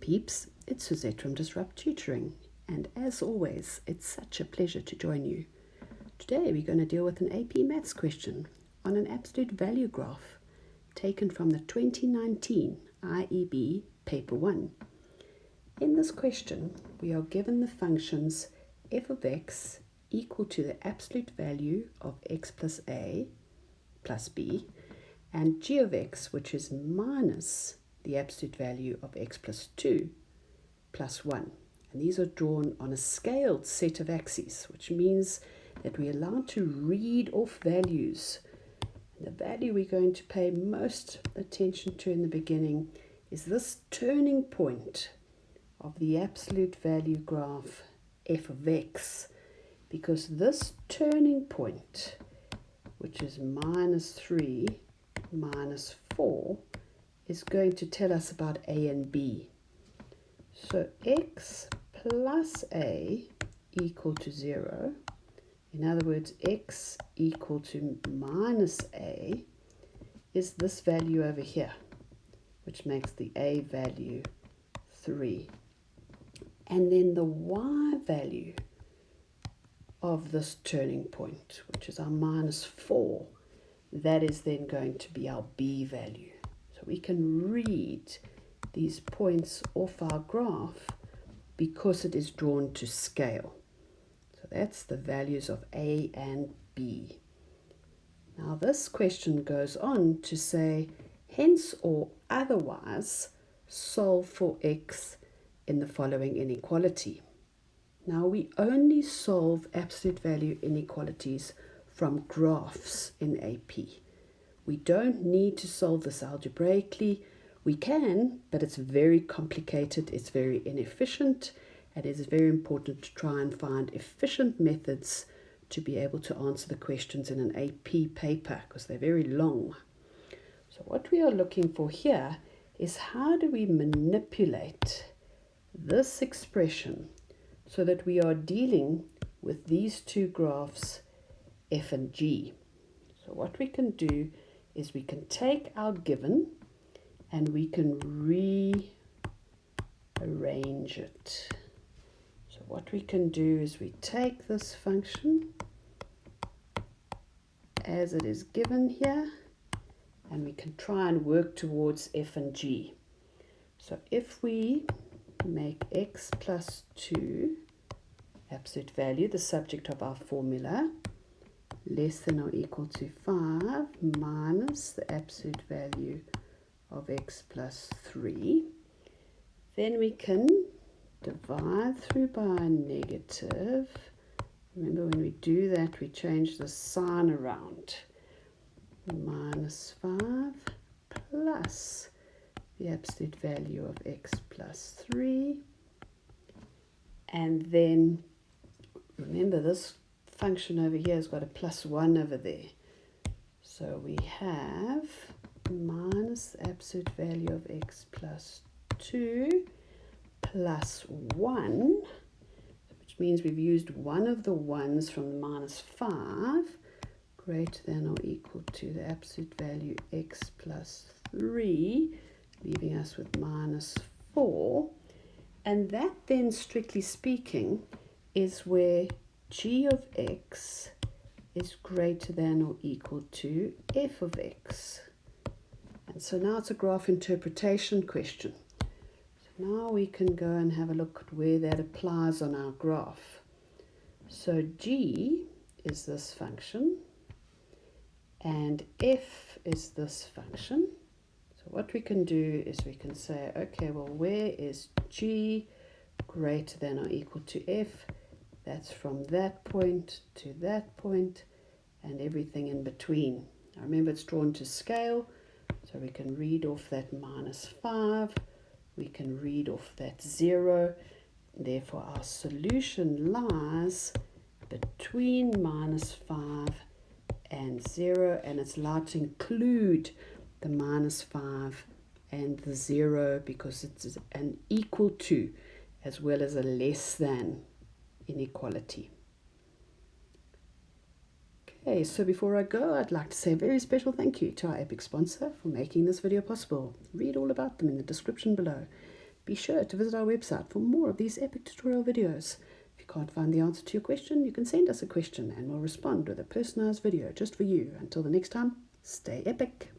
peeps, it's Suzette from Disrupt Tutoring, and as always, it's such a pleasure to join you. Today we're going to deal with an AP Maths question on an absolute value graph taken from the 2019 IEB Paper 1. In this question, we are given the functions f of x equal to the absolute value of x plus a plus b, and g of x, which is minus the absolute value of x plus 2 plus 1. And these are drawn on a scaled set of axes, which means that we're allowed to read off values. And the value we're going to pay most attention to in the beginning is this turning point of the absolute value graph f of x, because this turning point, which is minus 3 minus 4, is going to tell us about a and b. So x plus a equal to 0. In other words, x equal to minus a is this value over here, which makes the a value 3. And then the y value of this turning point, which is our minus 4, that is then going to be our b value. So we can read these points off our graph because it is drawn to scale. So that's the values of a and b. Now this question goes on to say, hence or otherwise solve for x in the following inequality. Now we only solve absolute value inequalities from graphs in AP. We don't need to solve this algebraically. We can, but it's very complicated, it's very inefficient, and it is very important to try and find efficient methods to be able to answer the questions in an AP paper, because they're very long. So what we are looking for here is, how do we manipulate this expression so that we are dealing with these two graphs f and g? So what we can do is we can take our given and we can rearrange it. So what we can do is we take this function as it is given here, and we can try and work towards f and g. So if we make x plus 2 absolute value, the subject of our formula, less than or equal to 5 minus the absolute value of x plus 3, then we can divide through by a negative. Remember, when we do that, we change the sign around. Minus 5 plus the absolute value of x plus 3. And then, remember, this function over here has got a plus 1 over there. So we have minus the absolute value of x plus 2 plus 1, which means we've used one of the ones from the minus 5, greater than or equal to the absolute value x plus 3, leaving us with minus 4. And that then, strictly speaking, is where g of x is greater than or equal to f of x. And so now it's a graph interpretation question. So now we can go and have a look at where that applies on our graph. So g is this function, and f is this function. So what we can do is we can say, okay, well, where is g greater than or equal to f? That's from that point to that point and everything in between. Now remember, it's drawn to scale, so we can read off that minus 5, we can read off that 0. Therefore, our solution lies between minus 5 and 0, and it's allowed to include the minus 5 and the 0 because it's an equal to as well as a less than inequality. Okay, so before I go, I'd like to say a very special thank you to our epic sponsor for making this video possible. Read all about them in the description below. Be sure to visit our website for more of these epic tutorial videos. If you can't find the answer to your question, you can send us a question and we'll respond with a personalized video just for you. Until the next time, stay epic.